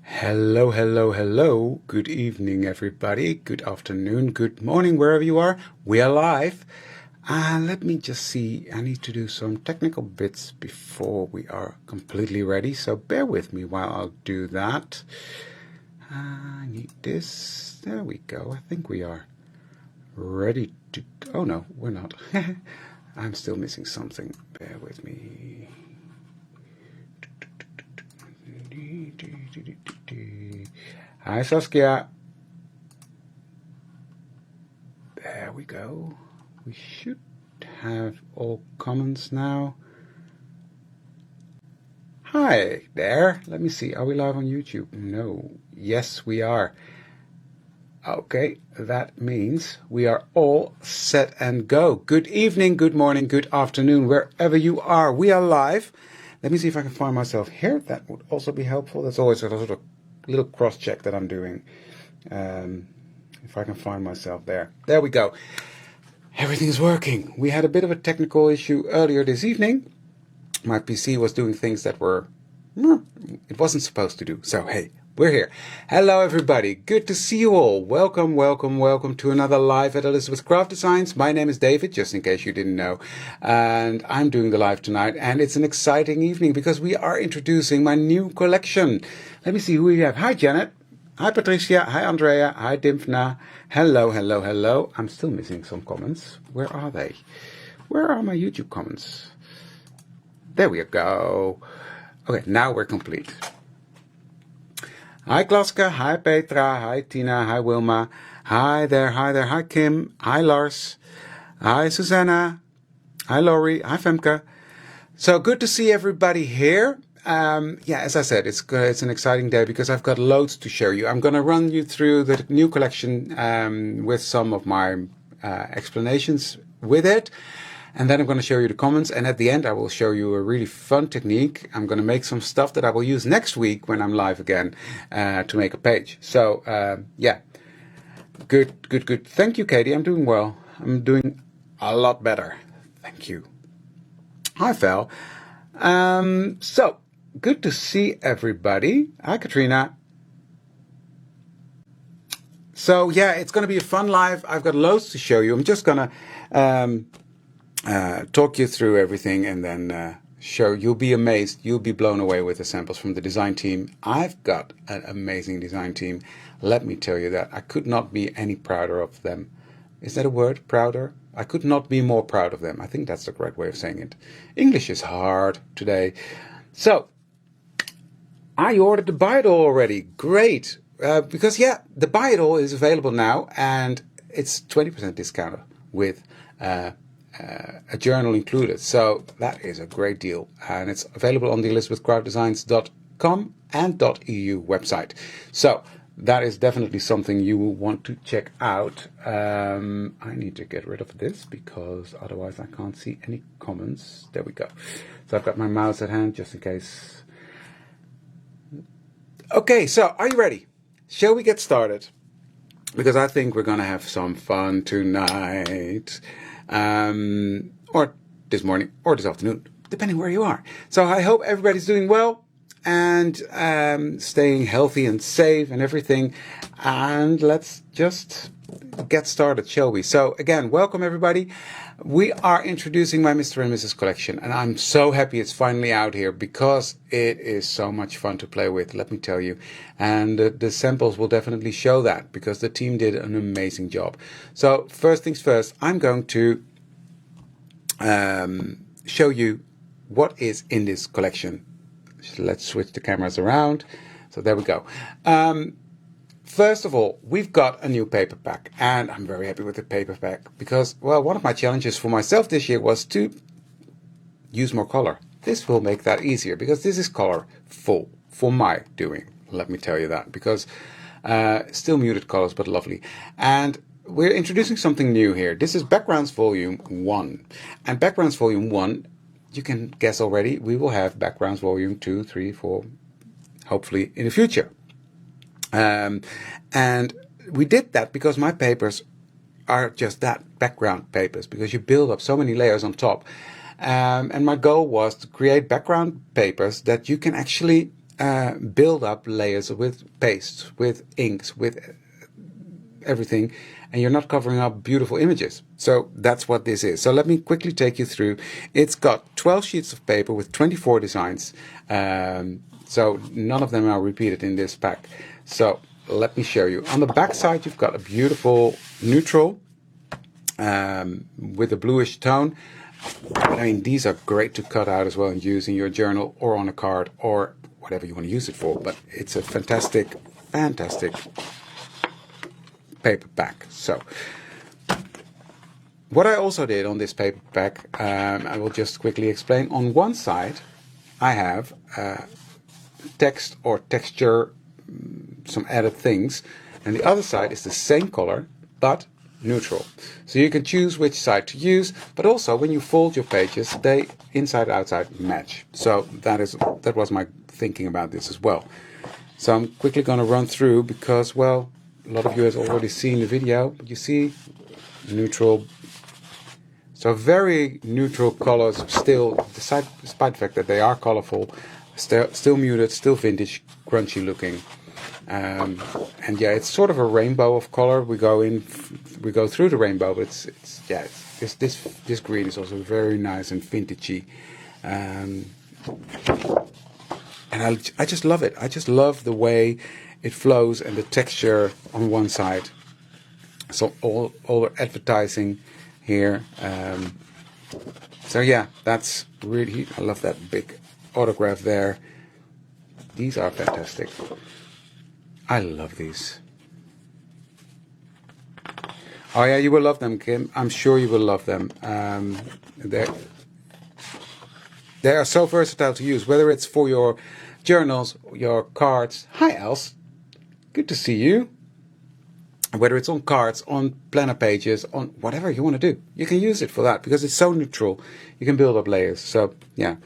Hello, hello, hello. Good evening, everybody. Good afternoon, good morning, wherever you are. We are live. Let me just see. I need to do some technical bits before we are completely ready. So bear with me while I'll do that. I need this. There we go. I think we are ready to... Oh, no, we're not. I'm still missing something. Bear with me. Hi, Saskia. There we go. We should have all comments now. Hi there. Let me see. Are we live on YouTube? No. Yes, we are. Okay, that means we are all set and go. Good evening, good morning, good afternoon, wherever you are. We are live. Let me see if I can find myself here. That would also be helpful. That's always a sort of little cross-check that I'm doing. If I can find myself there. There we go. Everything's working. We had a bit of a technical issue earlier this evening. My PC was doing things that it wasn't supposed to do. So, hey, we're here. Hello, everybody. Good to see you all. Welcome, welcome, welcome to another live at Elizabeth Craft Designs. My name is David, just in case you didn't know. And I'm doing the live tonight. And it's an exciting evening because we are introducing my new collection. Let me see who we have. Hi, Janet. Hi, Patricia. Hi, Andrea. Hi, Dimfna. Hello, hello, hello. I'm still missing some comments. Where are they? Where are my YouTube comments? There we go. Okay, now we're complete. Hi, Klaska. Hi, Petra. Hi, Tina. Hi, Wilma. Hi there. Hi there. Hi, Kim. Hi, Lars. Hi, Susanna. Hi, Laurie. Hi, Femke. So good to see everybody here. As I said, it's an exciting day because I've got loads to show you. I'm going to run you through the new collection with some of my explanations with it. And then I'm going to show you the comments. And at the end, I will show you a really fun technique. I'm going to make some stuff that I will use next week when I'm live again to make a page. So, Good. Thank you, Katie. I'm doing well. I'm doing a lot better. Thank you. Hi, Val. So, good to see everybody. Hi, Katrina. So, it's going to be a fun live. I've got loads to show you. I'm just going to talk you through everything and then show. You'll be amazed. You'll be blown away with the samples from the design team. I've got an amazing design team. Let me tell you that. I could not be any prouder of them. Is that a word? Prouder? I could not be more proud of them. I think that's the correct way of saying it. English is hard today. So, I ordered the Buy-It-All already. Great. Because, the Buy-It-All is available now and it's 20% discount with a journal included. So that is a great deal. And it's available on the elizabethcraftdesigns.com and .eu website. So that is definitely something you will want to check out. I need to get rid of this because otherwise I can't see any comments. There we go. So I've got my mouse at hand just in case. Okay, so are you ready? Shall we get started? Because I think we're going to have some fun tonight. Or this morning or this afternoon, depending where you are. So I hope everybody's doing well and staying healthy and safe and everything. And let's just get started, shall we? So again, welcome everybody. We are introducing my Mr. and Mrs. collection, and I'm so happy it's finally out here because it is so much fun to play with, let me tell you. And the samples will definitely show that because the team did an amazing job. So first things first, I'm going to show you what is in this collection. Let's switch the cameras around. So there we go. First of all, we've got a new paper pack, and I'm very happy with the paper pack because, well, one of my challenges for myself this year was to use more color. This will make that easier because this is colorful for my doing. Let me tell you that because still muted colors, but lovely. And we're introducing something new here. This is Backgrounds Volume 1. And Backgrounds Volume 1, you can guess already, we will have Backgrounds Volume 2, 3, 4, hopefully in the future. And we did that because my papers are just that, background papers, because you build up so many layers on top. And my goal was to create background papers that you can actually build up layers with pastes, with inks, with everything, and you're not covering up beautiful images. So that's what this is. So let me quickly take you through. It's got 12 sheets of paper with 24 designs. So none of them are repeated in this pack. So let me show you. On the back side, you've got a beautiful neutral with a bluish tone. I mean, these are great to cut out as well and use in your journal or on a card or whatever you want to use it for. But it's a fantastic, fantastic paper pack. So what I also did on this paper pack, I will just quickly explain. On one side, I have text or texture, some added things, and the other side is the same color but neutral. So you can choose which side to use, but also when you fold your pages, they inside and outside match. So that was my thinking about this as well. So I'm quickly going to run through because, well, a lot of you have already seen the video, but you see neutral. So very neutral colors still, despite the fact that they are colorful, still muted, still vintage, crunchy looking. And yeah, it's sort of a rainbow of color. We go through the rainbow, but this green is also very nice and vintagey. And I just love it. I just love the way it flows and the texture on one side. So all the advertising here. So yeah, that's really, I love that big autograph there. These are fantastic. I love these. Oh yeah, you will love them, Kim. I'm sure you will love them. They are so versatile to use, whether it's for your journals, your cards. Hi, Els. Good to see you. Whether it's on cards, on planner pages, on whatever you want to do, you can use it for that because it's so neutral. You can build up layers. So yeah.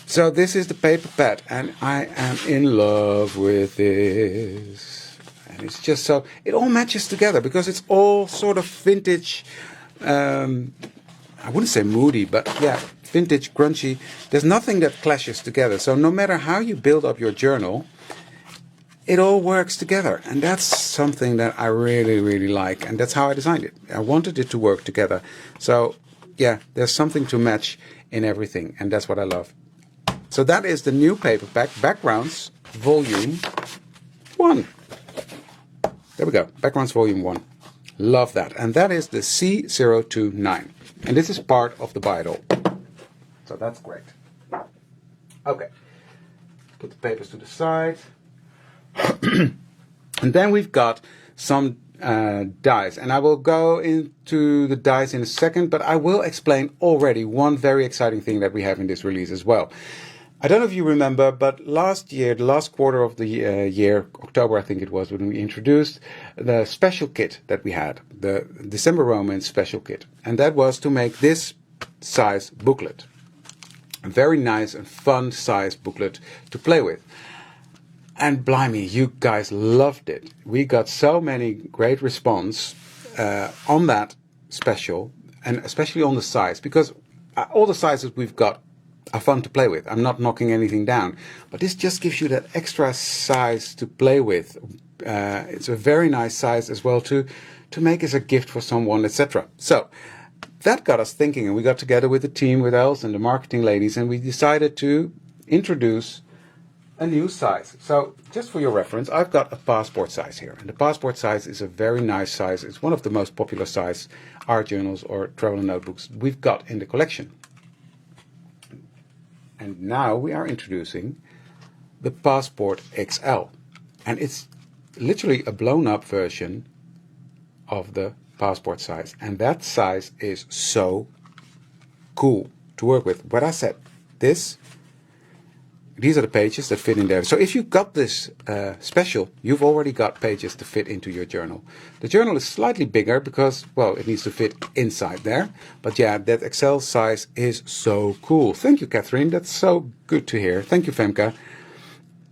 So this is the paper pad, and I am in love with this. And it's just so, it all matches together because it's all sort of vintage. I wouldn't say moody, but yeah, vintage, grungy. There's nothing that clashes together. So no matter how you build up your journal, it all works together. And that's something that I really, really like. And that's how I designed it. I wanted it to work together. So yeah, there's something to match in everything. And that's what I love. So that is the new paper pack, Backgrounds Volume 1. There we go, Backgrounds Volume 1. Love that. And that is the C029. And this is part of the Bible. So that's great. Okay. Put the papers to the side. And then we've got some dies. And I will go into the dies in a second, but I will explain already one very exciting thing that we have in this release as well. I don't know if you remember, but last year, the last quarter of the year, October I think it was, when we introduced the special kit that we had, the December Romance special kit. And that was to make this size booklet. A very nice and fun size booklet to play with. And blimey, you guys loved it. We got so many great response on that special, and especially on the size, because all the sizes we've got are fun to play with. I'm not knocking anything down, but this just gives you that extra size to play with. It's a very nice size as well to make as a gift for someone, etc. So that got us thinking, and we got together with the team, with Els and the marketing ladies, and we decided to introduce a new size. So just for your reference, I've got a passport size here, and the passport size is a very nice size. It's one of the most popular size art journals or travel notebooks we've got in the collection. And now we are introducing the Passport XL. And it's literally a blown up version of the passport size. And that size is so cool to work with. What I said, these are the pages that fit in there. So if you got this special, you've already got pages to fit into your journal. The journal is slightly bigger because, well, it needs to fit inside there. But yeah, that XL size is so cool. Thank you, Catherine. That's so good to hear. Thank you, Femke.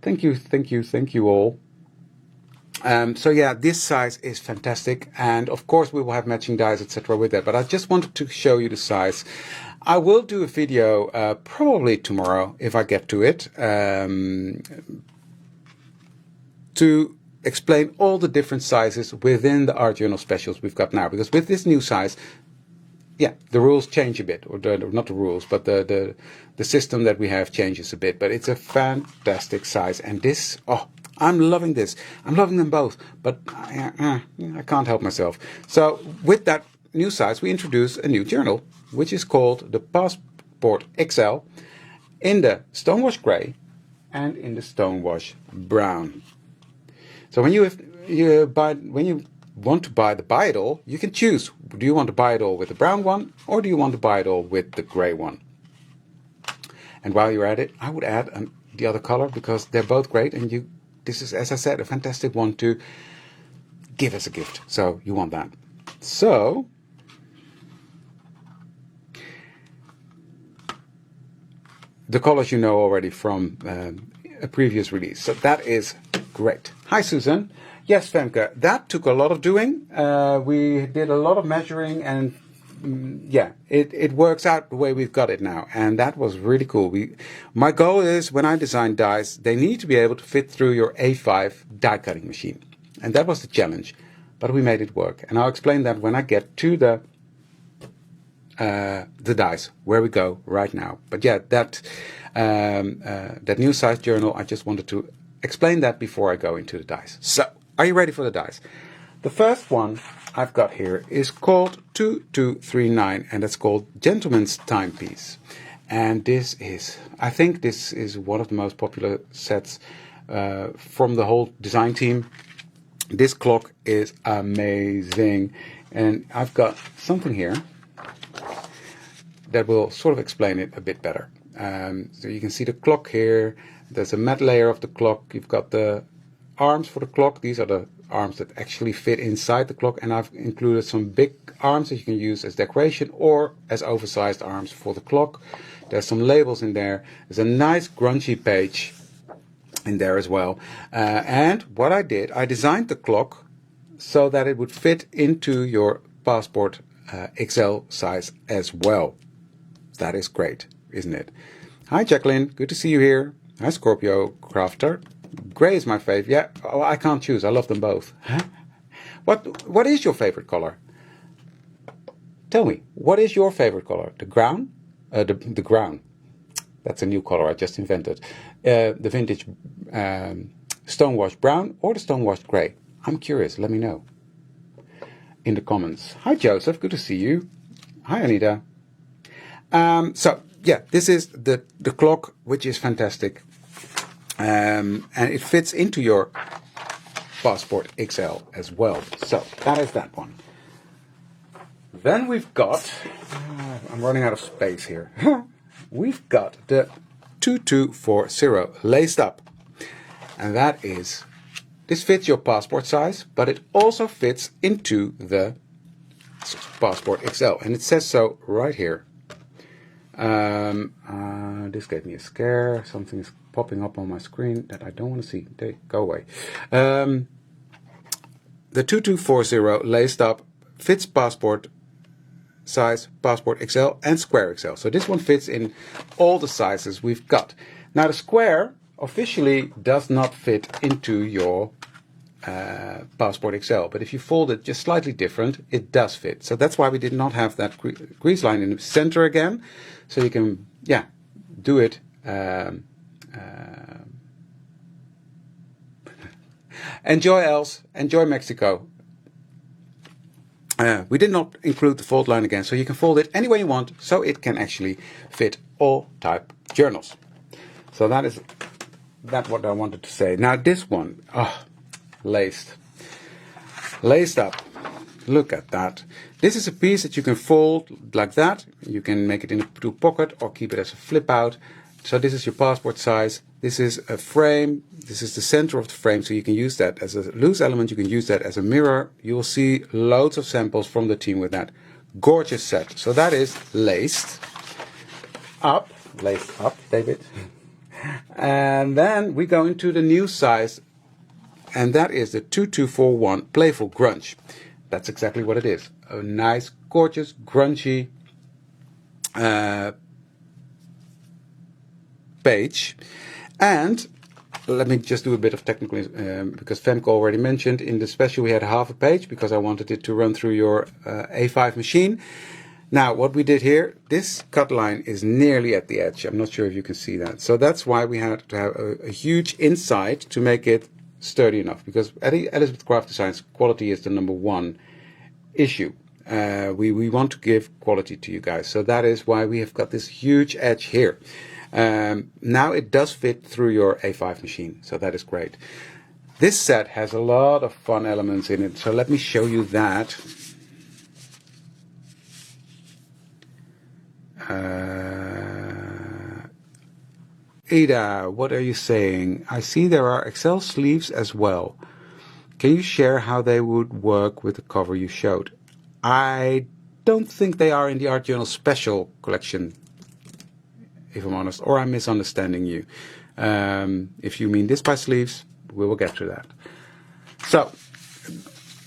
Thank you all. So yeah, this size is fantastic. And of course, we will have matching dies, etc. with that. But I just wanted to show you the size. I will do a video probably tomorrow if I get to it, to explain all the different sizes within the art journal specials we've got now. Because with this new size, yeah, the rules change a bit, or not the rules, but the system that we have changes a bit. But it's a fantastic size, and this, oh, I'm loving this. I'm loving them both, but I can't help myself. So with that new size, we introduce a new journal, which is called the Passport XL, in the Stonewash Grey and in the Stonewash Brown. So when you want to buy it all, you can choose. Do you want to buy it all with the brown one, or do you want to buy it all with the grey one? And while you're at it, I would add the other color, because they're both great, and this is, as I said, a fantastic one to give as a gift. So you want that. So the colors you know already from a previous release. So that is great. Hi, Susan. Yes, Femke, that took a lot of doing. We did a lot of measuring, and yeah, it works out the way we've got it now. And that was really cool. My goal is, when I design dies, they need to be able to fit through your A5 die cutting machine. And that was the challenge. But we made it work. And I'll explain that when I get to the dies, where we go right now. But yeah, that new size journal, I just wanted to explain that before I go into the dies. So, are you ready for the dies? The first one I've got here is called 2239, and it's called Gentleman's Timepiece. And I think this is one of the most popular sets from the whole design team. This clock is amazing, and I've got something here that will sort of explain it a bit better. So you can see the clock here. There's a matte layer of the clock. You've got the arms for the clock. These are the arms that actually fit inside the clock, and I've included some big arms that you can use as decoration or as oversized arms for the clock. There's some labels in there. There's a nice grungy page in there as well. And what I did, I designed the clock so that it would fit into your Passport XL size as well. That is great, isn't it? Hi, Jacqueline. Good to see you here. Hi, Scorpio Crafter. Grey is my favorite. Yeah, oh, I can't choose. I love them both. Huh? What is your favorite color? Tell me, what is your favorite color? The ground? The ground. That's a new color I just invented. The vintage Stonewash Brown or the Stonewash Grey? I'm curious. Let me know in the comments. Hi, Joseph. Good to see you. Hi, Anita. So, yeah, this is the clock, which is fantastic. And it fits into your Passport XL as well. So, that is that one. Then we've got, I'm running out of space here. We've got the 2240 laced up. And that is, this fits your Passport size, but it also fits into the Passport XL. And it says so right here. This gave me a scare. Something is popping up on my screen that I don't want to see. Go away. The 2240 laced up fits Passport size, Passport XL and Square XL. So this one fits in all the sizes we've got. Now the Square officially does not fit into your Passport XL, but if you fold it just slightly different, it does fit. So that's why we did not have that grease line in the center again. So you can, yeah, do it. Enjoy else, enjoy Mexico. We did not include the fold line again, so you can fold it any way you want, so it can actually fit all type journals. So that's what I wanted to say. Now this one, laced up. Look at that. This is a piece that you can fold like that. You can make it into a pocket or keep it as a flip out. So this is your Passport size. This is a frame. This is the center of the frame, so you can use that as a loose element. You can use that as a mirror. You will see loads of samples from the team with that. Gorgeous set. So that is laced up, David. And then we go into the new size, and that is the 2241 Playful Grunge. That's exactly what it is. A nice, gorgeous, grungy page. And let me just do a bit of technical, because Femke already mentioned in the special we had half a page because I wanted it to run through your A5 machine. Now what we did here, this cut line is nearly at the edge. I'm not sure if you can see that. So that's why we had to have a huge inside to make it sturdy enough, because at Elizabeth Craft Designs, quality is the #1 issue. We want to give quality to you guys. So that is why we have got this huge edge here. Now it does fit through your A5 machine, so that is great. This set has a lot of fun elements in it, so let me show you that. Ada, what are you saying? I see there are Excel sleeves as well. Can you share how they would work with the cover you showed? I don't think they are in the Art Journal Special collection, if I'm honest, or I'm misunderstanding you. If you mean this by sleeves, we will get to that. So,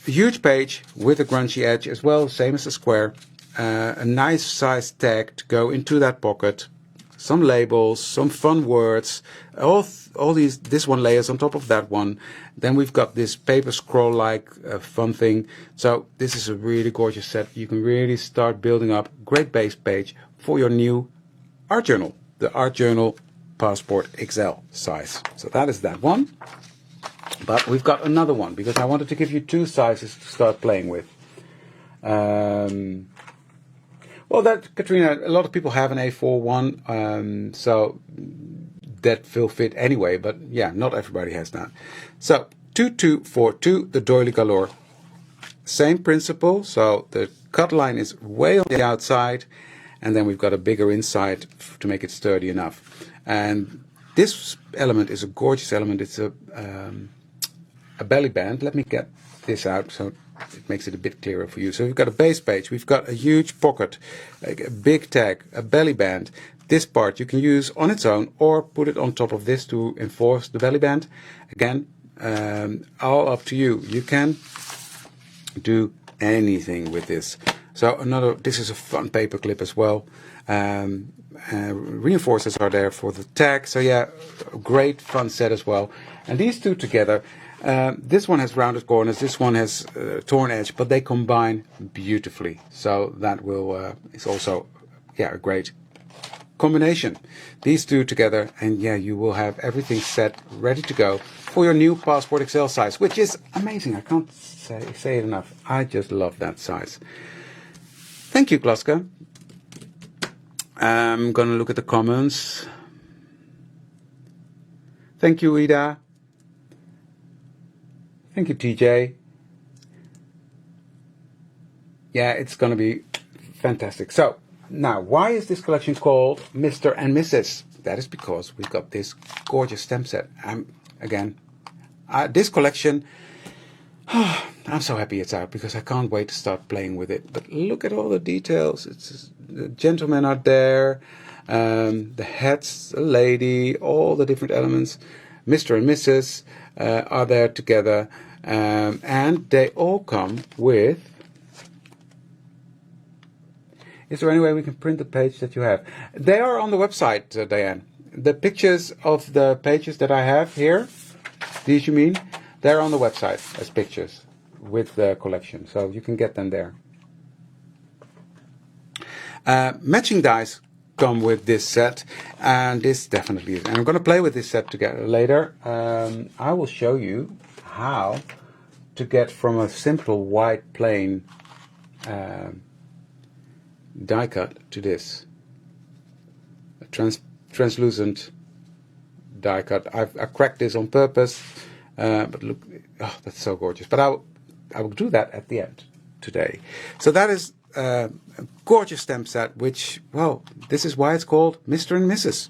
a huge page with a grungy edge as well, same as the square. A nice size tag to go into that pocket. Some labels, some fun words, all these, this one layers on top of that one. Then we've got this paper scroll-like fun thing. So this is a really gorgeous set. You can really start building up a great base page for your new art journal, the Art Journal Passport XL size. So that is that one. But we've got another one because I wanted to give you two sizes to start playing with. Well, that, Katrina, a lot of people have an A4 one, so that will fit anyway, but yeah, not everybody has that. So, 2242, the doily galore. Same principle, so the cut line is way on the outside, and then we've got a bigger inside to make it sturdy enough. And this element is a gorgeous element. It's a belly band. Let me get this out so it makes it a bit clearer for you. So we've got a base page, we've got a huge pocket, a big tag, a belly band. This part you can use on its own or put it on top of this to enforce the belly band. Again, all up to you. You can do anything with this. So this is a fun paper clip as well. Reinforcers are there for the tag. So yeah, a great fun set as well. And these two together, this one has rounded corners, this one has torn edge, but they combine beautifully. So that will is also a great combination. These two together, and yeah, you will have everything set, ready to go for your new Passport XL size, which is amazing. I can't say it enough. I just love that size. Thank you, Klaska. I'm going to look at the comments. Thank you, Ida. Thank you, TJ. Yeah, it's going to be fantastic. So, now, why is this collection called Mr. and Mrs.? That is because we've got this gorgeous stamp set. Again, this collection, I'm so happy it's out because I can't wait to start playing with it. But look at all the details. The gentlemen are there, the hats, the lady, all the different elements. Mr. and Mrs. Are there together, and they all come with... Is there any way we can print the page that you have? They are on the website, Diane. The pictures of the pages that I have here, these you mean, they're on the website as pictures with the collection, so you can get them there. Matching dies come with this set, and this definitely is. And I'm going to play with this set together later. I will show you how to get from a simple white plain die cut to this a translucent die cut. I cracked this on purpose, but look, oh, that's so gorgeous. But I will do that at the end today. So that is a gorgeous stamp set, which, well, this is why it's called Mr. and Mrs.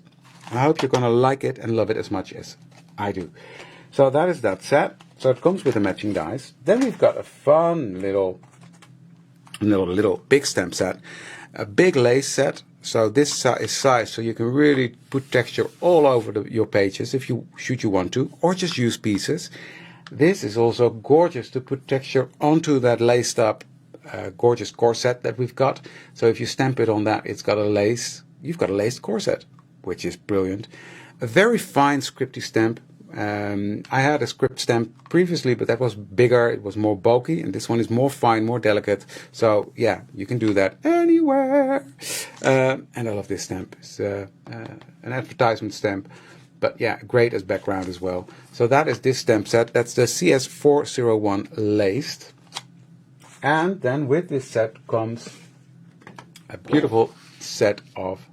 I hope you're going to like it and love it as much as I do. So that is that set. So it comes with the matching dies. Then we've got a fun little big stamp set, a big lace set. So this is size, so you can really put texture all over your pages if you want to, or just use pieces. This is also gorgeous to put texture onto that laced up gorgeous corset that we've got. So if you stamp it on that, it's got a lace. You've got a laced corset, which is brilliant. A very fine scripty stamp. I had a script stamp previously, but that was bigger, it was more bulky, and this one is more fine, more delicate. So yeah, you can do that anywhere. And I love this stamp. It's an advertisement stamp, but yeah, great as background as well. So that is this stamp set. That's the CS401 laced. And then with this set comes a beautiful set of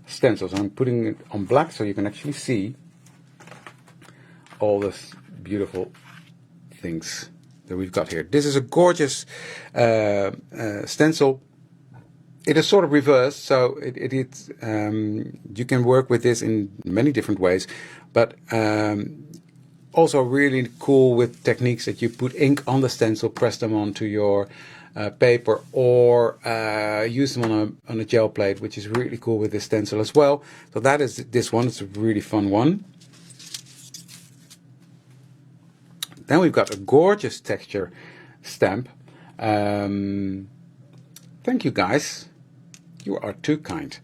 stencils. I'm putting it on black so you can actually see all the beautiful things that we've got here. This is a gorgeous stencil. It is sort of reversed, so you can work with this in many different ways, but also really cool with techniques that you put ink on the stencil, press them onto your paper, or use them on a gel plate, which is really cool with this stencil as well. So that is this one. It's a really fun one. Then we've got a gorgeous texture stamp. Thank you guys. You are too kind.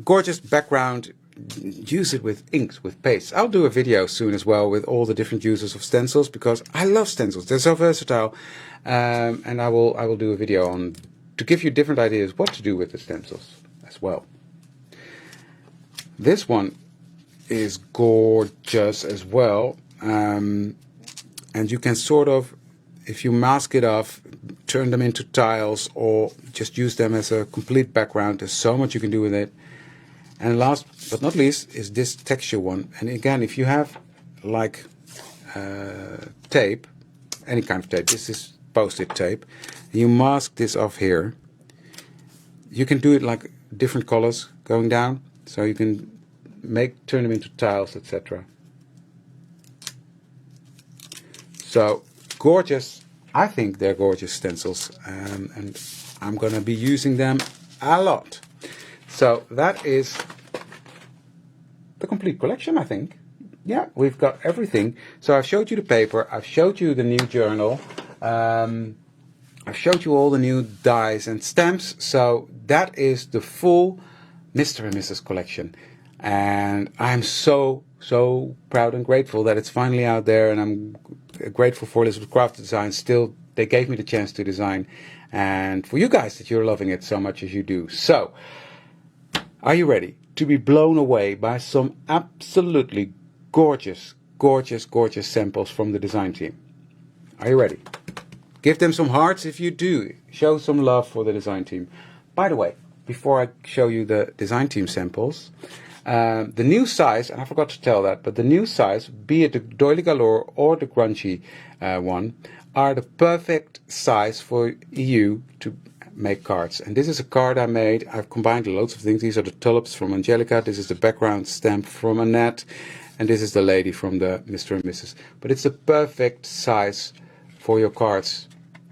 Gorgeous background. Use it with inks, with pastes. I'll do a video soon as well with all the different uses of stencils, because I love stencils. They're so versatile. And I will do a video on to give you different ideas what to do with the stencils as well. This one is gorgeous as well. And you can sort of, if you mask it off, turn them into tiles or just use them as a complete background. There's so much you can do with it. And last but not least is this texture one. And again, if you have like tape, any kind of tape, this is post-it tape, and you mask this off here, you can do it like different colors going down, so you can turn them into tiles, etc. So gorgeous. I think they're gorgeous stencils, and I'm gonna be using them a lot. So that is the complete collection, I think. Yeah, we've got everything. So I've showed you the paper, I've showed you the new journal, I've showed you all the new dies and stamps. So that is the full Mr. and Mrs. collection. And I'm so proud and grateful that it's finally out there, and I'm grateful for Elizabeth Craft Design. Still, they gave me the chance to design, and for you guys that you're loving it so much as you do. So, are you ready to be blown away by some absolutely gorgeous samples from the design team? Are you ready? Give them some hearts if you do. Show some love for the design team. By the way, before I show you the design team samples, the new size, and I forgot to tell that, but the new size, be it the Doily Galore or the Grungy one, are the perfect size for you to make cards. And this is a card I made. I've combined loads of things. These are the tulips from Angelica. This is the background stamp from Annette. And this is the lady from the Mr. and Mrs. But it's the perfect size for your cards.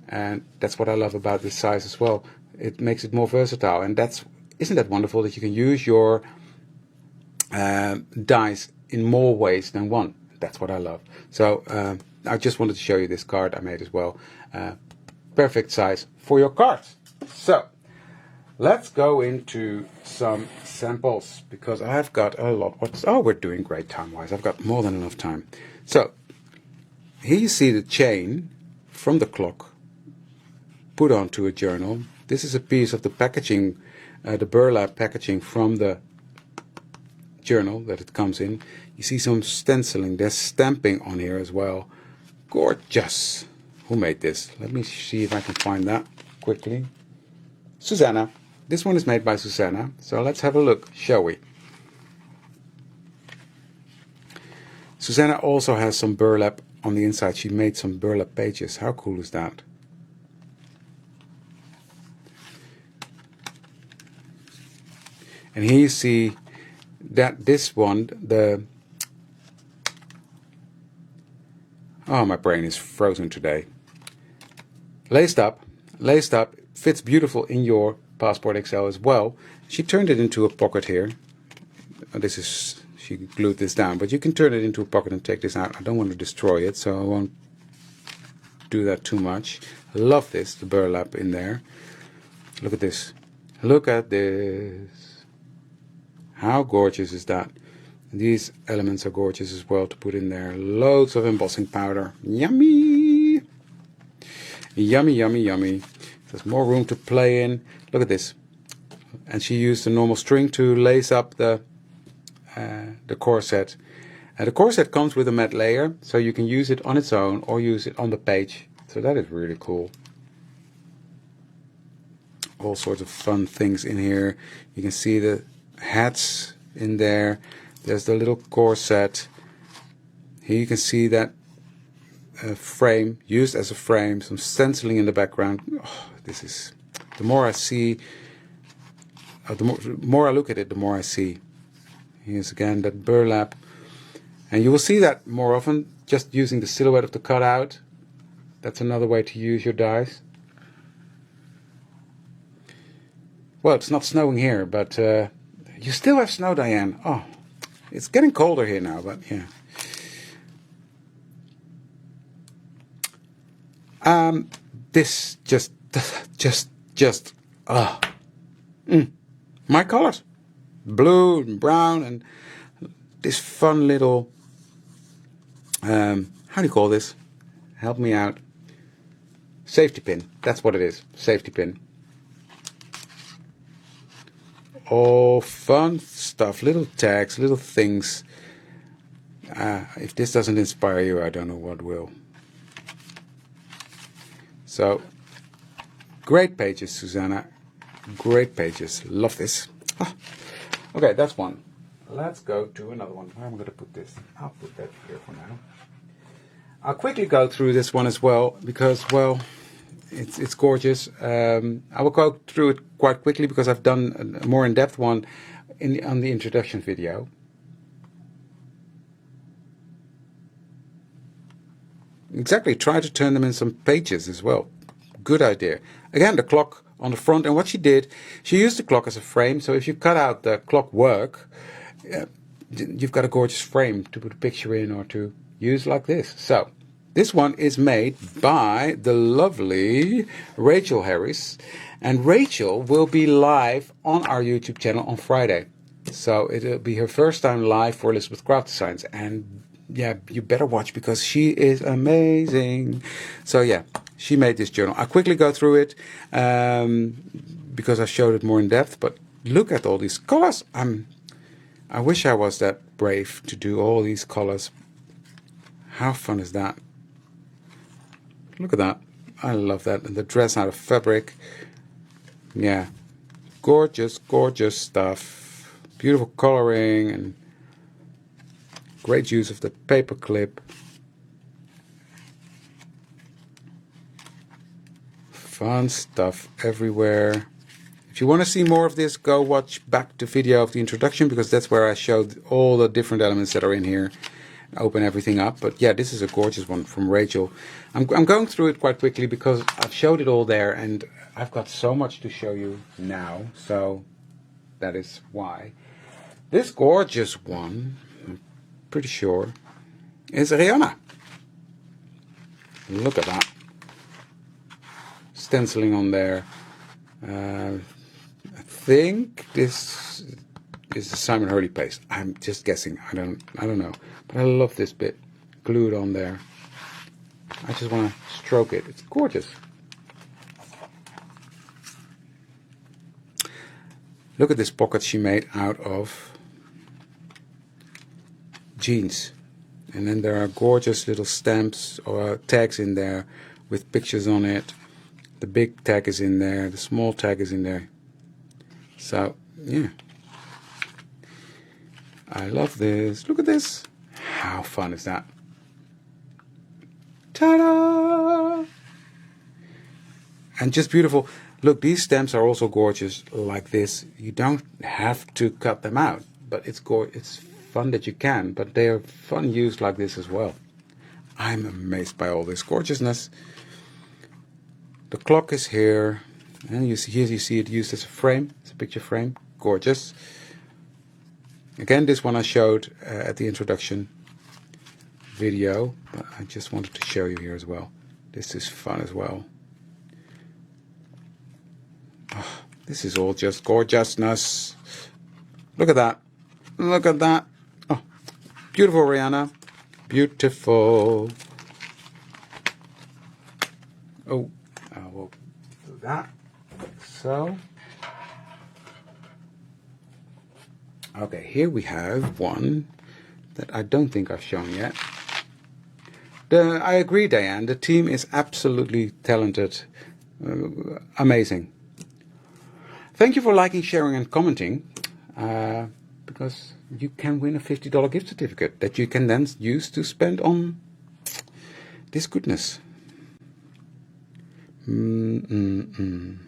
And that's what I love about this size as well. It makes it more versatile. And isn't that wonderful that you can use your dies in more ways than one? That's what I love. So I just wanted to show you this card I made as well. Perfect size for your cards. So let's go into some samples, because I've got a lot. We're doing great time-wise. I've got more than enough time. So here you see the chain from the clock put onto a journal. This is a piece of the packaging, the burlap packaging from the journal that it comes in. You see some stenciling. There's stamping on here as well. Gorgeous. Who made this? Let me see if I can find that quickly. Susanna. This one is made by Susanna. So let's have a look, shall we? Susanna also has some burlap on the inside. She made some burlap pages. How cool is that? And here you see that this one, my brain is frozen today. Laced up, fits beautiful in your Passport XL as well. She turned it into a pocket here. She glued this down, but you can turn it into a pocket and take this out. I don't want to destroy it, so I won't do that too much. Love this, the burlap in there. Look at this. Look at this. How gorgeous is that? These elements are gorgeous as well to put in there. Loads of embossing powder. Yummy! Yummy, yummy, yummy. There's more room to play in. Look at this. And she used a normal string to lace up the corset. And the corset comes with a matte layer, so you can use it on its own or use it on the page. So that is really cool. All sorts of fun things in here. You can see the hats in there. There's the little corset. Here you can see that frame, used as a frame, some stenciling in the background. Oh, this is, the more I see, the more I look at it, the more I see. Here's again that burlap. And you will see that more often, just using the silhouette of the cutout. That's another way to use your dies. Well, it's not snowing here, but you still have snow, Diane. Oh, it's getting colder here now, but yeah. This my colors, blue and brown, and this fun little, how do you call this? Help me out. Safety pin. That's what it is. Safety pin. All fun stuff, little tags, little things. If this doesn't inspire you, I don't know what will. So, great pages, Susanna. Great pages. Love this. Okay, that's one. Let's go to another one. Where am I going to put this? I'll put that here for now. I'll quickly go through this one as well because, well, it's gorgeous. I will go through it quite quickly because I've done a more in-depth one on the introduction video. Exactly, try to turn them in some pages as well. Good idea. Again, the clock on the front, and what she did, she used the clock as a frame, so if you cut out the clock work, you've got a gorgeous frame to put a picture in or to use like this. So, this one is made by the lovely Rachel Harris, and Rachel will be live on our YouTube channel on Friday. So it'll be her first time live for Elizabeth Craft Designs, and yeah, you better watch because she is amazing. So yeah, she made this journal. I'll quickly go through it because I showed it more in depth, but look at all these colors. I wish I was that brave to do all these colors. How fun is that? Look at that. I love that. And the dress out of fabric. Yeah. Gorgeous, gorgeous stuff. Beautiful coloring and great use of the paper clip. Fun stuff everywhere. If you want to see more of this, go watch back the video of the introduction because that's where I showed all the different elements that are in here. Open everything up, but yeah, this is a gorgeous one from Rachel. I'm going through it quite quickly because I've showed it all there and I've got so much to show you now, so that is why. This gorgeous one, I'm pretty sure, is Rihanna. Look at that. Stenciling on there. I think this is the Simon Hurley paste. I'm just guessing. I don't know. But I love this bit glued on there. I just want to stroke it. It's gorgeous. Look at this pocket she made out of jeans. And then there are gorgeous little stamps or tags in there with pictures on it. The big tag is in there. The small tag is in there. So, yeah. I love this. Look at this. How fun is that? Ta-da! And just beautiful. Look, these stamps are also gorgeous like this. You don't have to cut them out, but it's fun that you can, but they are fun used like this as well. I'm amazed by all this gorgeousness. The clock is here, and you see it used as a frame. It's a picture frame. Gorgeous. Again, this one I showed at the introduction video, but I just wanted to show you here as well. This is fun as well. This is all just gorgeousness. Look at that. Look at that. Oh, beautiful, Rihanna. Beautiful. Oh, I will do that. So. Okay, here we have one that I don't think I've shown yet. I agree, Diane. The team is absolutely talented. Amazing. Thank you for liking, sharing, and commenting. Because you can win a $50 gift certificate that you can then use to spend on this goodness. Who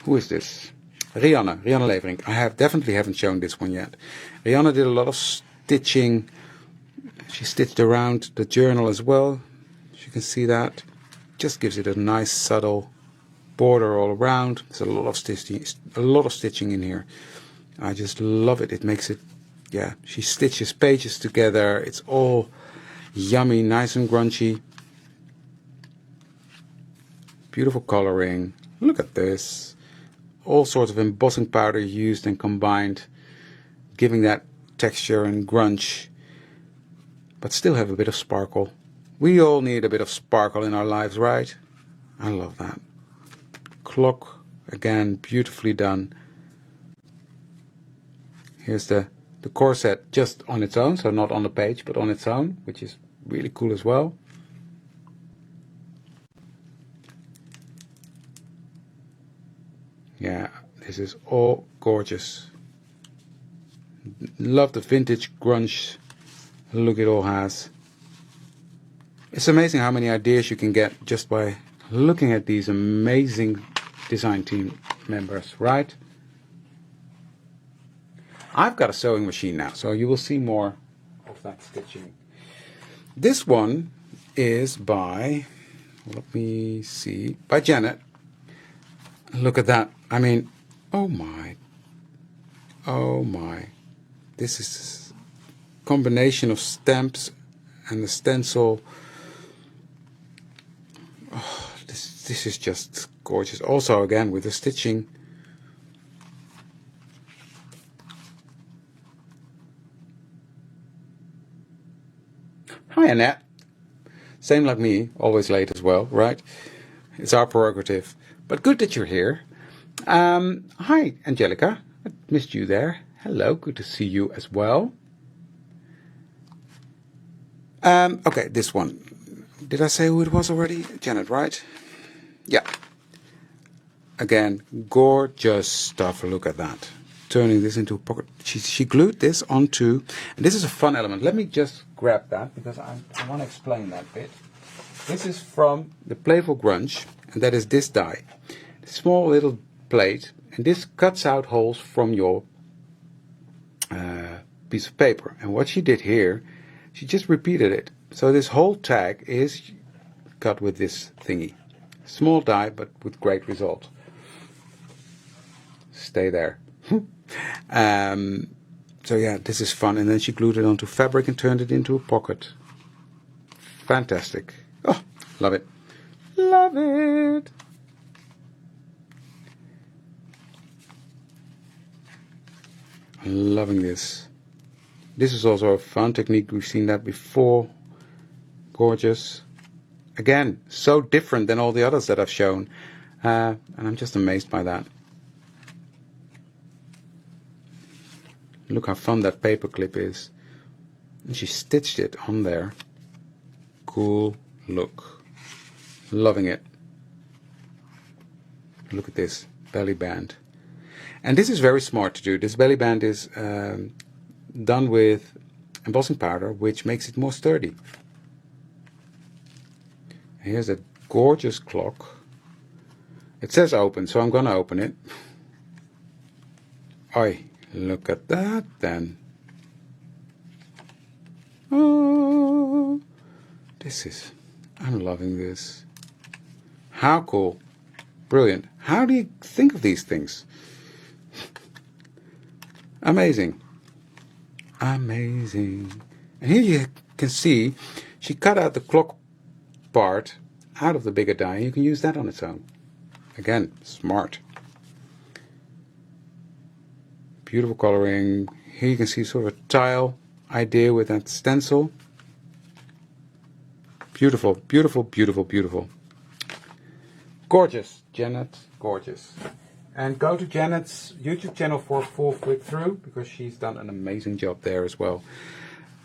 is this? Rianne Levering. I definitely haven't shown this one yet. Rianne did a lot of stitching. She stitched around the journal as well. You can see that. Just gives it a nice subtle border all around. There's a lot of stitching in here. I just love it. It makes it, yeah. She stitches pages together. It's all yummy, nice and grungy. Beautiful coloring. Look at this. All sorts of embossing powder used and combined, giving that texture and grunge, but still have a bit of sparkle. We all need a bit of sparkle in our lives, right? I love that. Clock, again, beautifully done. Here's the corset just on its own, so not on the page, but on its own, which is really cool as well. Yeah, this is all gorgeous. Love the vintage grunge look it all has. It's amazing how many ideas you can get just by looking at these amazing design team members, right? I've got a sewing machine now, so you will see more of that stitching. This one is by, let me see, by Janet. Look at that. I mean, oh my. This is a combination of stamps and the stencil. Oh, this is just gorgeous. Also, again, with the stitching. Hi, Annette. Same like me, always late as well, right? It's our prerogative. But good that you're here. Hi, Angelica. I missed you there. Hello, good to see you as well. Okay, this one. Did I say who it was already? Janet, right? Yeah. Again, gorgeous stuff. Look at that. Turning this into a pocket. She glued this onto, and this is a fun element. Let me just grab that because I want to explain that bit. This is from the Playful Grunge, and that is this die. Small little plate, and this cuts out holes from your piece of paper. And what she did here, she just repeated it. So this whole tag is cut with this thingy. Small die, but with great result. Stay there. So yeah, this is fun. And then she glued it onto fabric and turned it into a pocket. Fantastic. Oh, love it. Love it. Loving this. This is also a fun technique. We've seen that before. Gorgeous. Again, so different than all the others that I've shown. And I'm just amazed by that. Look how fun that paper clip is. And she stitched it on there. Cool look. Loving it. Look at this belly band. And this is very smart to do. This belly band is done with embossing powder, which makes it more sturdy. Here's a gorgeous clock. It says open, so I'm going to open it. Oi, look at that then. Oh, I'm loving this. How cool. Brilliant. How do you think of these things? Amazing. Amazing. And here you can see she cut out the clock part out of the bigger die. You can use that on its own. Again, smart. Beautiful coloring. Here you can see sort of a tile idea with that stencil. Beautiful, beautiful, beautiful, beautiful. Gorgeous, Janet, gorgeous. And go to Janet's YouTube channel for a full flick through because she's done an amazing job there as well.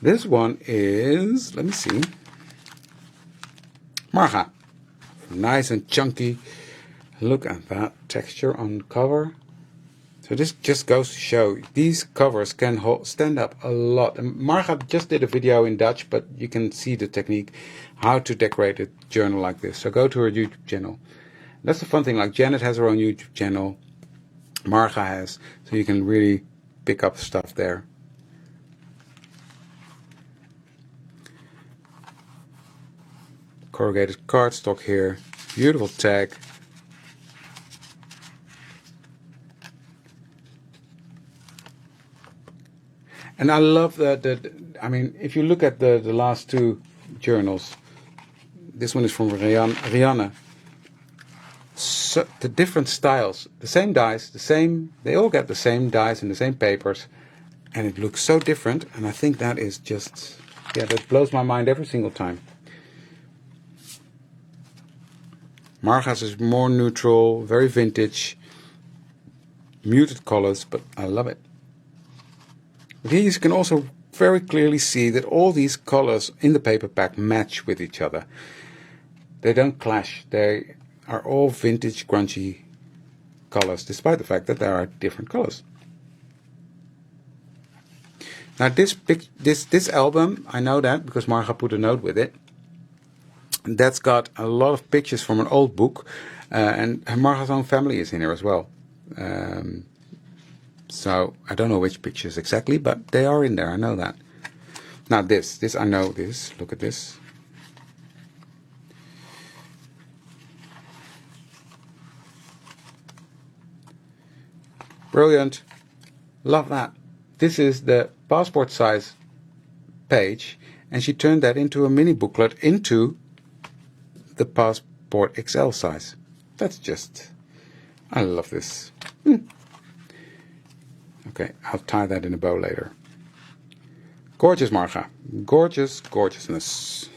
This one is, let me see, Marga. Nice and chunky. Look at that texture on cover. So this just goes to show these covers can stand up a lot. And Marga just did a video in Dutch, but you can see the technique how to decorate a journal like this. So go to her YouTube channel. That's the fun thing. Like Janet has her own YouTube channel, Marga has, so you can really pick up stuff there. Corrugated cardstock here. Beautiful tag. And I love that. I mean, if you look at the last two journals, this one is from Rihanna. So the different styles, the same dies, they all get the same dies and the same papers, and it looks so different. And I think that is just, yeah, that blows my mind every single time. Marga's is more neutral, very vintage, muted colors, but I love it. But here you can also very clearly see that all these colors in the paper pack match with each other. They don't clash. They are all vintage, grungy colors, despite the fact that there are different colors. Now this album, I know that because Marga put a note with it. That's got a lot of pictures from an old book, and Marga's own family is in here as well. So I don't know which pictures exactly, but they are in there. I know that. Now this I know this. Look at this. Brilliant. Love that. This is the passport size page, and she turned that into a mini booklet into the passport XL size. That's just, I love this. Okay, I'll tie that in a bow later. Gorgeous, Marga. Gorgeous, gorgeousness.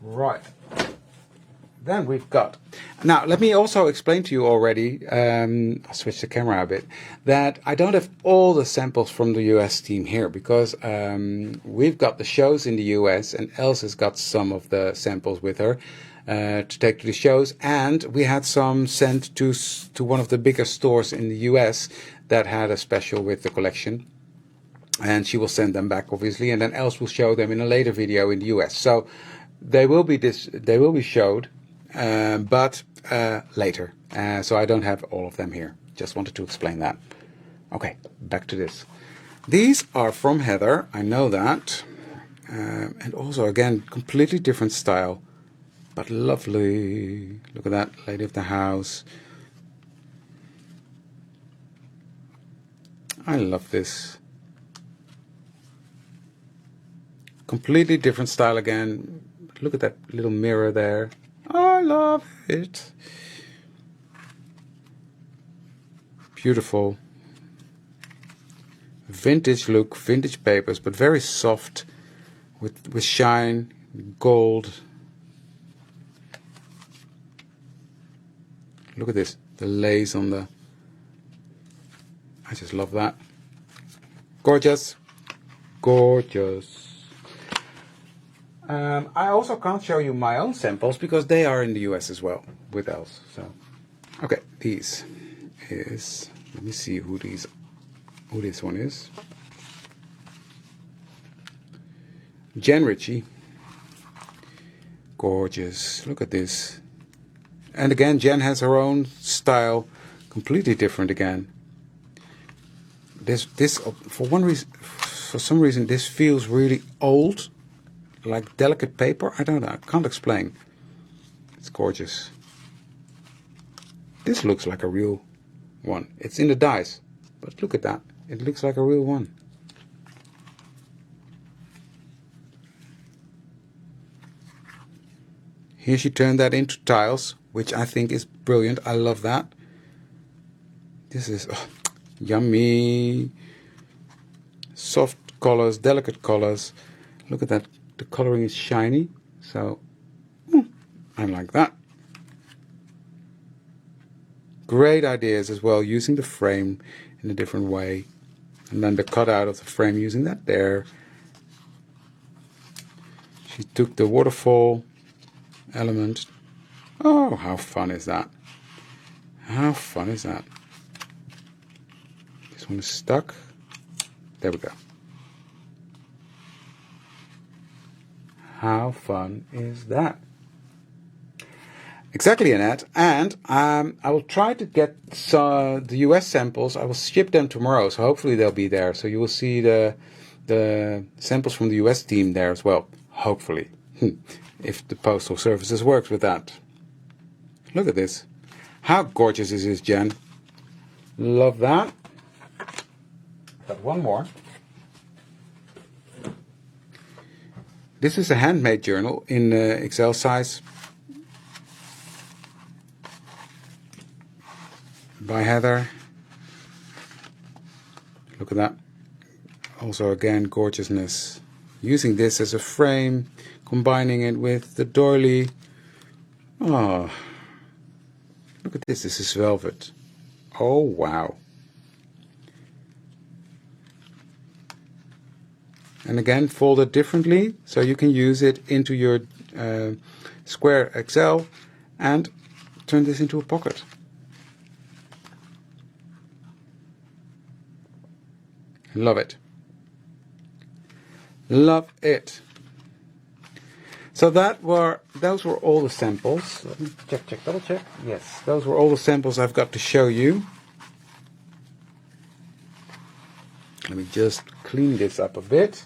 Right. Then we've got, now let me also explain to you already, I'll switch the camera a bit, that I don't have all the samples from the US team here because we've got the shows in the US and Els has got some of the samples with her to take to the shows, and we had some sent to one of the biggest stores in the US that had a special with the collection, and she will send them back obviously, and then Els will show them in a later video in the US. So they will be showed. But later. So I don't have all of them here. Just wanted to explain that. Okay, back to this. These are from Heather, I know that. And also, again, completely different style, but lovely. Look at that, lady of the house. I love this. Completely different style again. Look at that little mirror there. I love it. Beautiful. Vintage look, vintage papers, but very soft with shine, gold. Look at this, the lace on the, I just love that. Gorgeous. Gorgeous. I also can't show you my own samples because they are in the US as well with Els. So, okay, these is, let me see who this one is. Jen Ritchie. Gorgeous. Look at this. And again, Jen has her own style, completely different again. This for some reason, this feels really old. Like delicate paper, I don't know, I can't explain. It's gorgeous. This looks like a real one. It's in the dies, but look at that. It looks like a real one. Here she turned that into tiles, which I think is brilliant. I love that. This is yummy. Soft colors, delicate colors. Look at that. The coloring is shiny. So I like that. Great ideas as well, using the frame in a different way. And then the cutout of the frame, using that there. She took the waterfall element. Oh, how fun is that? How fun is that? This one is stuck. There we go. How fun is that? Exactly, Annette. And I will try to get the US samples. I will ship them tomorrow, so hopefully they'll be there. So you will see the samples from the US team there as well. Hopefully, if the postal services works with that. Look at this. How gorgeous is this, Jen? Love that. Got one more. This is a handmade journal in Excel size by Heather. Look at that. Also, again, gorgeousness. Using this as a frame, combining it with the doily. Oh, look at this. This is velvet. Oh, wow. And again, folded differently, so you can use it into your square Excel and turn this into a pocket. Love it. Love it. So those were all the samples. Let me check, double check. Yes, those were all the samples I've got to show you. Let me just clean this up a bit.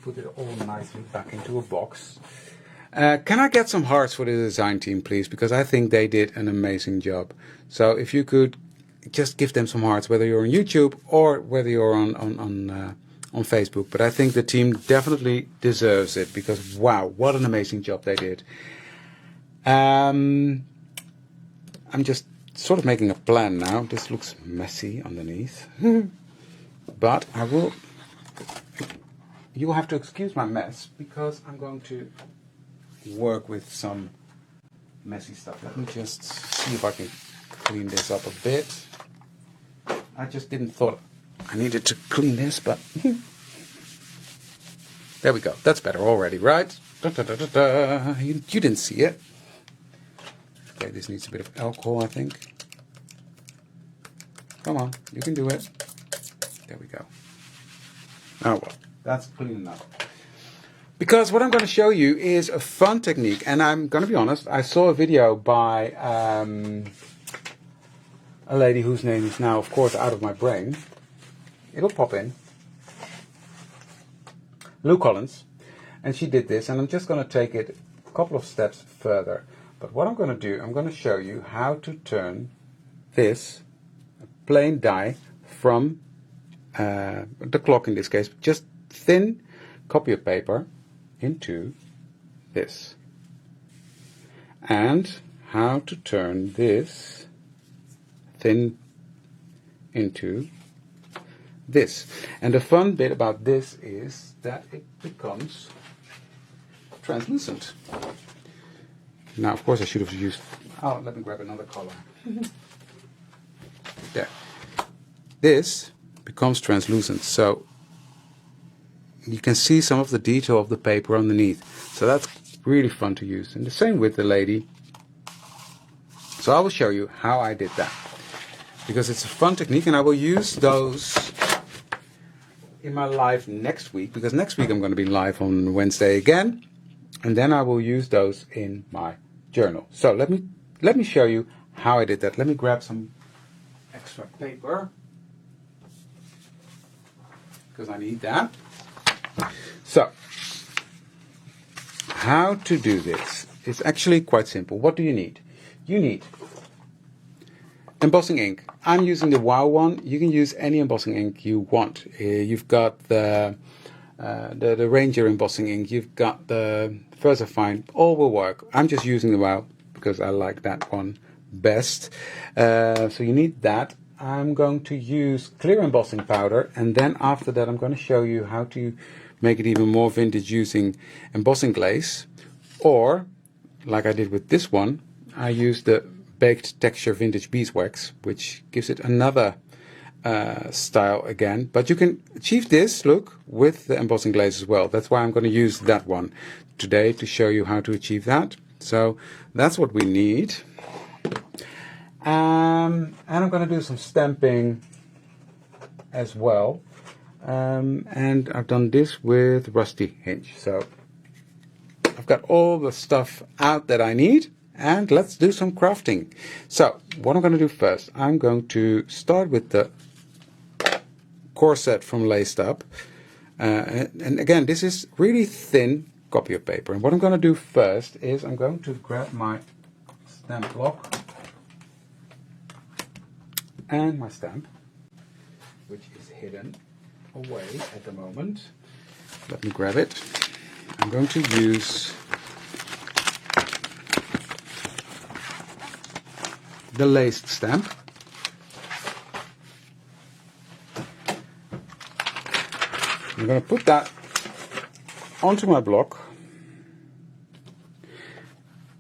Put it all nicely back into a box. Can I get some hearts for the design team, please? Because I think they did an amazing job. So if you could just give them some hearts, whether you're on YouTube or whether you're on Facebook. But I think the team definitely deserves it because, wow, what an amazing job they did. I'm just sort of making a plan now. This looks messy underneath. But you'll have to excuse my mess because I'm going to work with some messy stuff. Let me just see if I can clean this up a bit. I just didn't thought I needed to clean this, but there we go. That's better already, right? Da, da, da, da, da. You didn't see it. Okay, this needs a bit of alcohol, I think. Come on, you can do it. There we go. Oh well, that's clean enough. Because what I'm going to show you is a fun technique, and I'm going to be honest, I saw a video by a lady whose name is now, of course, out of my brain. It'll pop in. Lou Collins. And she did this, and I'm just going to take it a couple of steps further. But what I'm going to do, I'm going to show you how to turn this plain die from the clock in this case, just thin copy of paper into this. And how to turn this thin into this. And the fun bit about this is that it becomes translucent. Now, of course, I should have used... Oh, let me grab another color. There. This becomes translucent, so you can see some of the detail of the paper underneath. So that's really fun to use. And the same with the lady. So I will show you how I did that, because it's a fun technique, and I will use those in my live next week, because next week I'm going to be live on Wednesday again, and then I will use those in my journal. So let me show you how I did that. Let me grab some extra paper, because I need that. So, how to do this? It's actually quite simple. What do you need? You need embossing ink. I'm using the WOW one. You can use any embossing ink you want. You've got the Ranger embossing ink. You've got the VersaFine. All will work. I'm just using the WOW because I like that one best. So you need that. I'm going to use clear embossing powder, and then after that I'm going to show you how to make it even more vintage using embossing glaze, or like I did with this one, I used the baked texture vintage beeswax, which gives it another style again. But you can achieve this look with the embossing glaze as well. That's why I'm going to use that one today to show you how to achieve that. So that's what we need. And I'm going to do some stamping as well. And I've done this with rusty hinge. So I've got all the stuff out that I need, and let's do some crafting. So what I'm going to do first, I'm going to start with the corset from Laced Up. And again, this is really thin copy of paper. And what I'm going to do first is I'm going to grab my stamp block and my stamp, which is hidden away at the moment. Let me grab it. I'm going to use the laced stamp. I'm going to put that onto my block,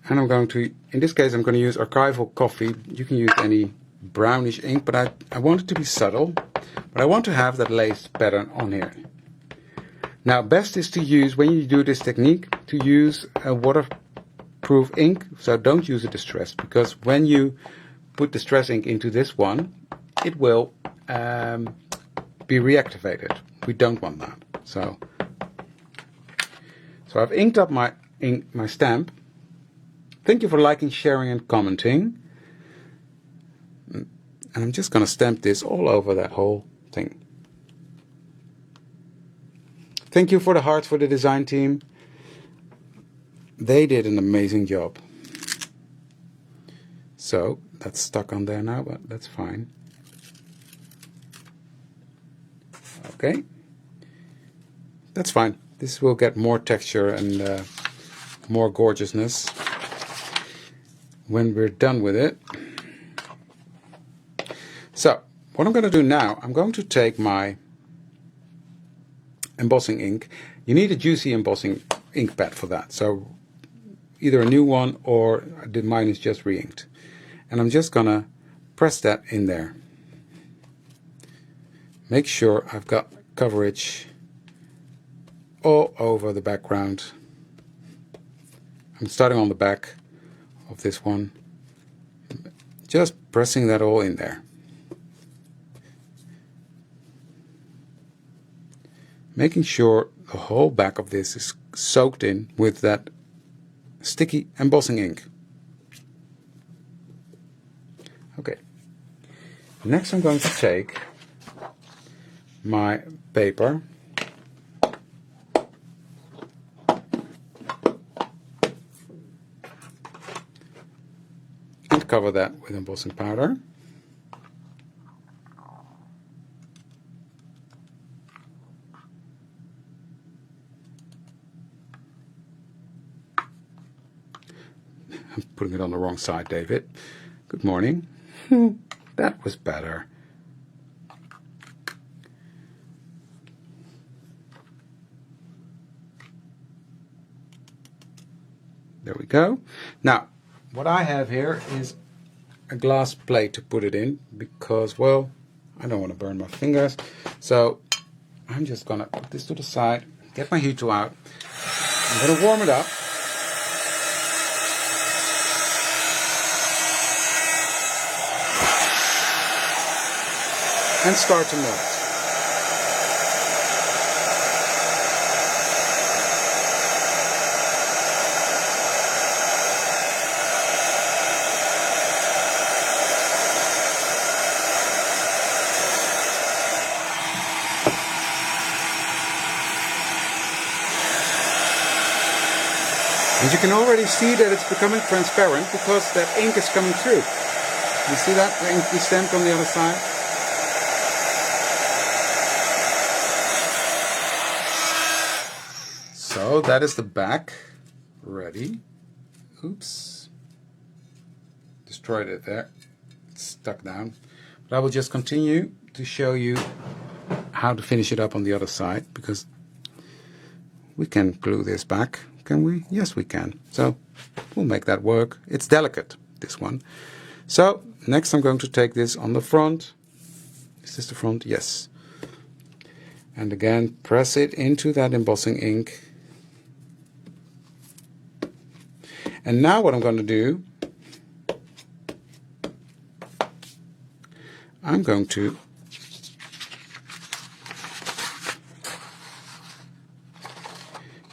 and I'm going to, in this case I'm going to use archival coffee. You can use any brownish ink, but I want it to be subtle, but I want to have that laced pattern on here. Now best is to use, when you do this technique, to use a waterproof ink, so don't use a distress, because when you put distress ink into this one, it will be reactivated. We don't want that. So I've inked up my stamp. Thank you for liking, sharing and commenting. And I'm just going to stamp this all over that whole thing. Thank you for the hearts for the design team. They did an amazing job. So that's stuck on there now, but that's fine. Okay, that's fine. This will get more texture and more gorgeousness when we're done with it. So what I'm going to do now, I'm going to take my embossing ink. You need a juicy embossing ink pad for that. So either a new one, or mine is just re-inked. And I'm just going to press that in there. Make sure I've got coverage all over the background. I'm starting on the back of this one, just pressing that all in there. Making sure the whole back of this is soaked in with that sticky embossing ink. Okay. Next I'm going to take my paper and cover that with embossing powder. I'm putting it on the wrong side, David. Good morning. That was better. There we go. Now, what I have here is a glass plate to put it in because, well, I don't want to burn my fingers. So I'm just going to put this to the side, get my heat tool out. I'm going to warm it up. And start to melt. And you can already see that it's becoming transparent because that ink is coming through. You see that? The ink is stamped on the other side. So that is the back ready. Oops. Just destroyed it there. It's stuck down. But I will just continue to show you how to finish it up on the other side, because we can glue this back, can we? Yes, we can. So we'll make that work. It's delicate, this one. So next I'm going to take this on the front. Is this the front? Yes. And again, press it into that embossing ink. And now what I'm going to do, I'm going to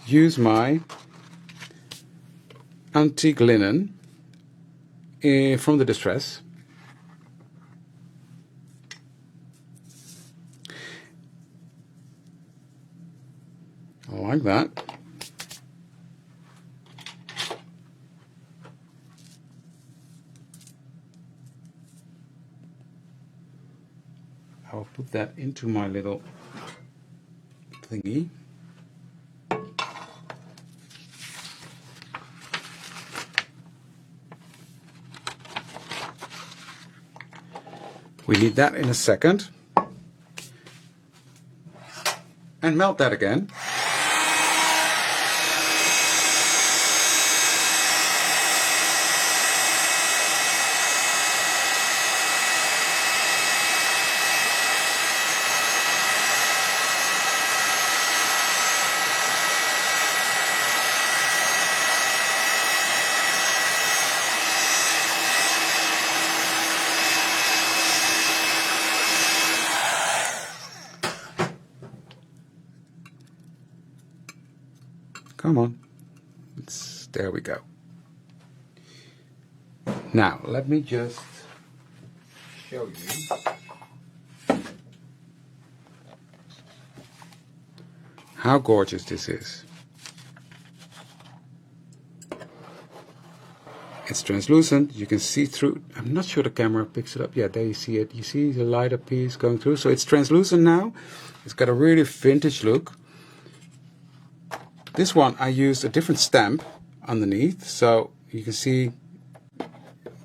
use my antique linen from the distress. Like that. I'll put that into my little thingy. We need that in a second. And melt that again. Come on. There we go. Now, let me just show you how gorgeous this is. It's translucent. You can see through. I'm not sure the camera picks it up. Yeah, there you see it. You see the lighter piece going through. So it's translucent now. It's got a really vintage look. This one I used a different stamp underneath, so you can see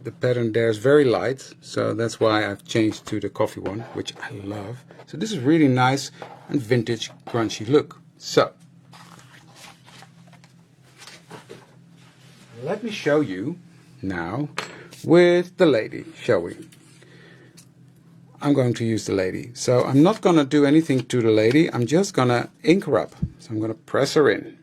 the pattern there is very light, so that's why I've changed to the coffee one, which I love. So this is really nice and vintage grungy look. So let me show you now with the lady, shall we? I'm going to use the lady. So I'm not going to do anything to the lady, I'm just going to ink her up. So I'm going to press her in.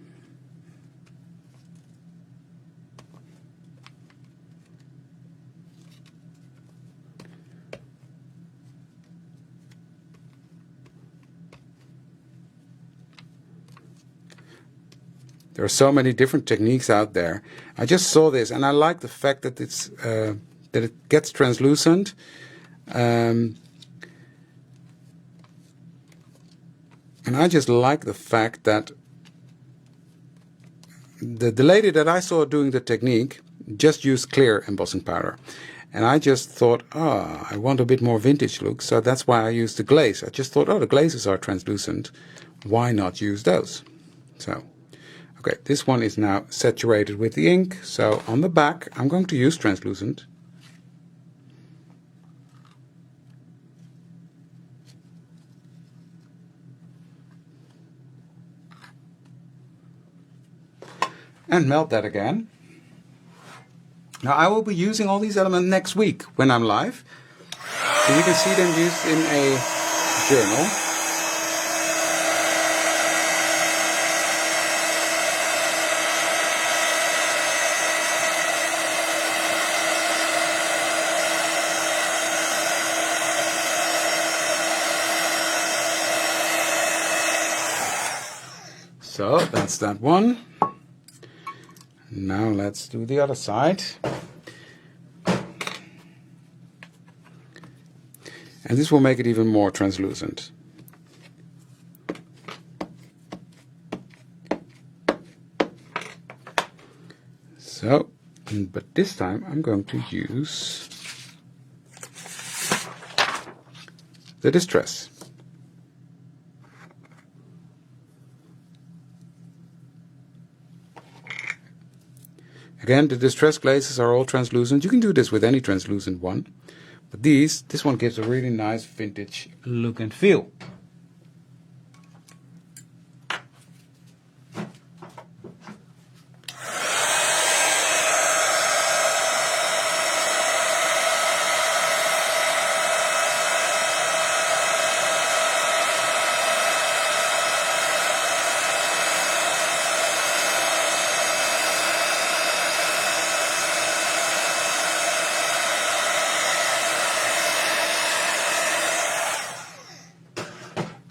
There are so many different techniques out there. I just saw this and I like the fact that it's that it gets translucent. And I just like the fact that the lady that I saw doing the technique just used clear embossing powder. And I just thought, I want a bit more vintage look, so that's why I used the glaze. I just thought, the glazes are translucent. Why not use those? So. Okay, this one is now saturated with the ink, so on the back I'm going to use translucent. And melt that again. Now I will be using all these elements next week when I'm live. So you can see them used in a journal. So that's that one. Now let's do the other side. And this will make it even more translucent. So, but this time I'm going to use the distress. Again, the distress glazes are all translucent. You can do this with any translucent one. But this one gives a really nice vintage look and feel.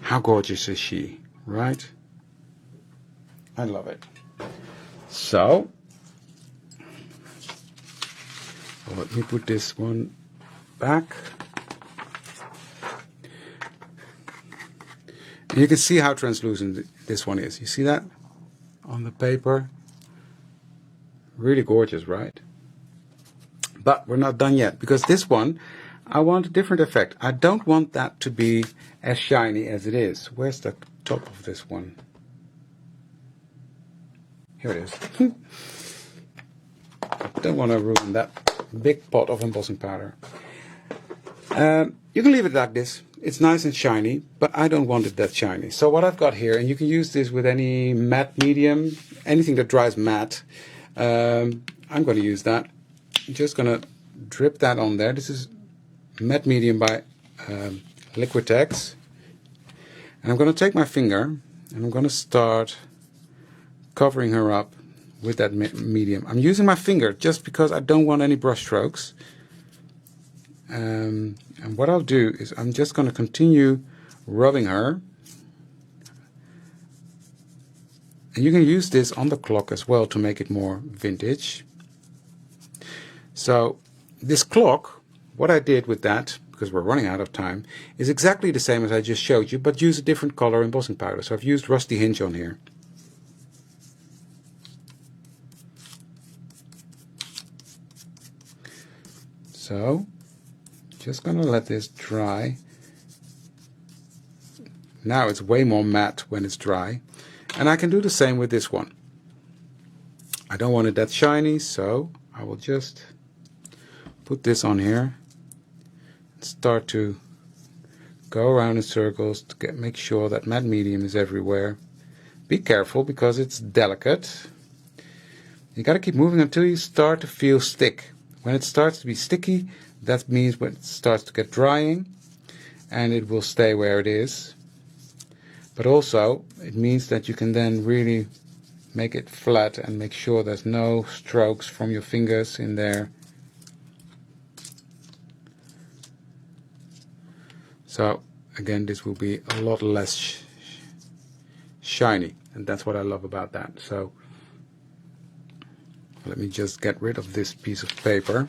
How gorgeous is she, right? I love it. So, let me put this one back. And you can see how translucent this one is. You see that on the paper? Really gorgeous, right? But we're not done yet, because this one, I want a different effect. I don't want that to be as shiny as it is. Where's the top of this one? Here it is. I don't want to ruin that big pot of embossing powder. You can leave it like this. It's nice and shiny, but I don't want it that shiny. So what I've got here, and you can use this with any matte medium, anything that dries matte. I'm going to use that. I'm just going to drip that on there. This is matte medium by Liquitex. And I'm going to take my finger and I'm going to start covering her up with that medium. I'm using my finger just because I don't want any brush strokes. And what I'll do is I'm just going to continue rubbing her. And you can use this on the clock as well to make it more vintage. So this clock, what I did with that, because we're running out of time, is exactly the same as I just showed you, but use a different color embossing powder. So I've used Rusty Hinge on here. So, just gonna let this dry. Now it's way more matte when it's dry. And I can do the same with this one. I don't want it that shiny, so I will just put this on here. Start to go around in circles to make sure that matte medium is everywhere. Be careful because it's delicate. You got to keep moving until you start to feel stick. When it starts to be sticky, that means when it starts to get drying, and it will stay where it is. But also it means that you can then really make it flat and make sure there's no strokes from your fingers in there. So again, this will be a lot less shiny, and that's what I love about that. So let me just get rid of this piece of paper.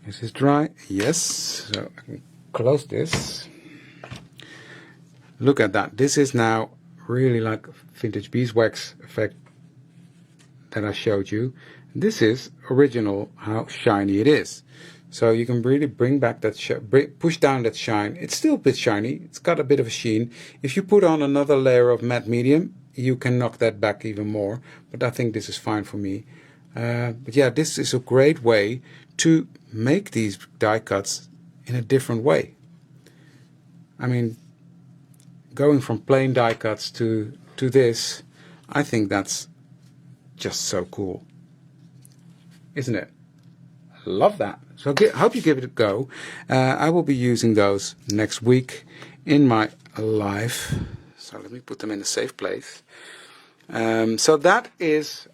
Is this dry? Yes. So I can close this. Look at that. This is now really like vintage beeswax effect that I showed you. This is original how shiny it is. So you can really bring back that push down that shine. It's still a bit shiny. It's got a bit of a sheen. If you put on another layer of matte medium, you can knock that back even more. But I think this is fine for me. But yeah, this is a great way to make these die cuts in a different way. I mean, going from plain die cuts to this, I think that's just so cool. Isn't it? I love that. So I hope you give it a go. I will be using those next week in my life. So let me put them in a safe place. So that is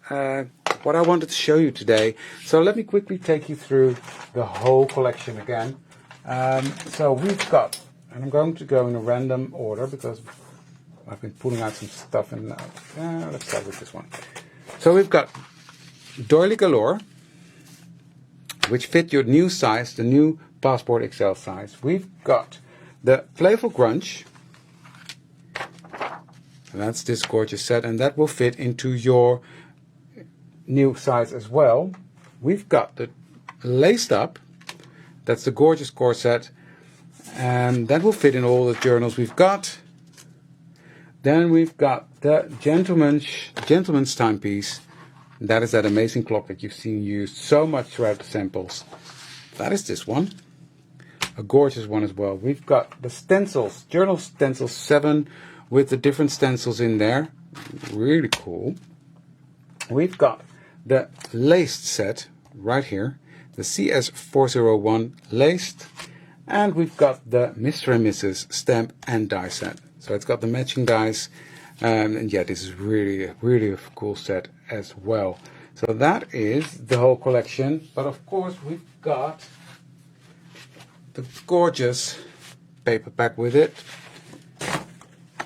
what I wanted to show you today. So let me quickly take you through the whole collection again. So we've got, and I'm going to go in a random order because I've been pulling out some stuff and let's start with this one. So we've got Doily Galore, which fit your new size, the new Passport XL size. We've got the Playful Grunge. And that's this gorgeous set, and that will fit into your new size as well. We've got the Laced Up. That's the gorgeous corset, and that will fit in all the journals we've got. Then we've got the gentleman's timepiece. That is that amazing clock that you've seen used so much throughout the samples. That is this one. A gorgeous one as well. We've got the stencils, journal stencils 7 with the different stencils in there. Really cool. We've got the laced set right here. The CS401 laced. And we've got the Mr. and Mrs. stamp and die set. So it's got the matching dies. And yeah, this is really a cool set as well. So that is the whole collection. But of course we've got the gorgeous paperback with it.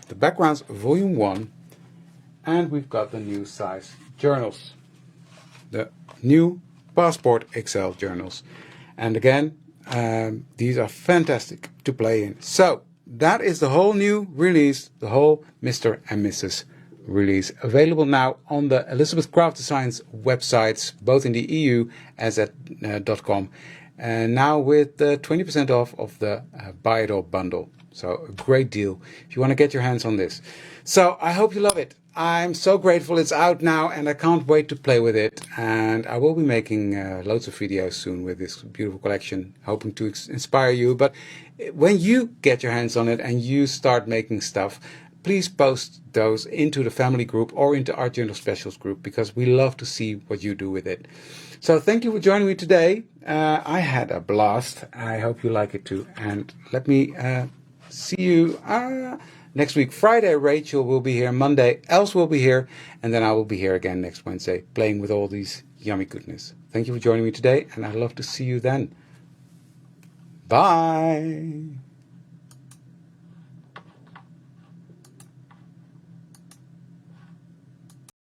The backgrounds volume 1. And we've got the new size journals. The new Passport XL journals. And again, these are fantastic to play in. So that is the whole new release, the whole Mr. and Mrs. release, available now on the Elizabeth Craft Designs websites, both in the EU as at .com, and now with 20% off of the Buy It All bundle. So a great deal if you want to get your hands on this. So I hope you love it. I'm so grateful it's out now, and I can't wait to play with it. And I will be making loads of videos soon with this beautiful collection, hoping to inspire you. But when you get your hands on it and you start making stuff, please post those into the family group or into Art Journal Specials group, because we love to see what you do with it. So thank you for joining me today. I had a blast. I hope you like it too. And let me see you next week. Friday, Rachel will be here. Monday, Els will be here. And then I will be here again next Wednesday, playing with all these yummy goodness. Thank you for joining me today, and I'd love to see you then. Bye.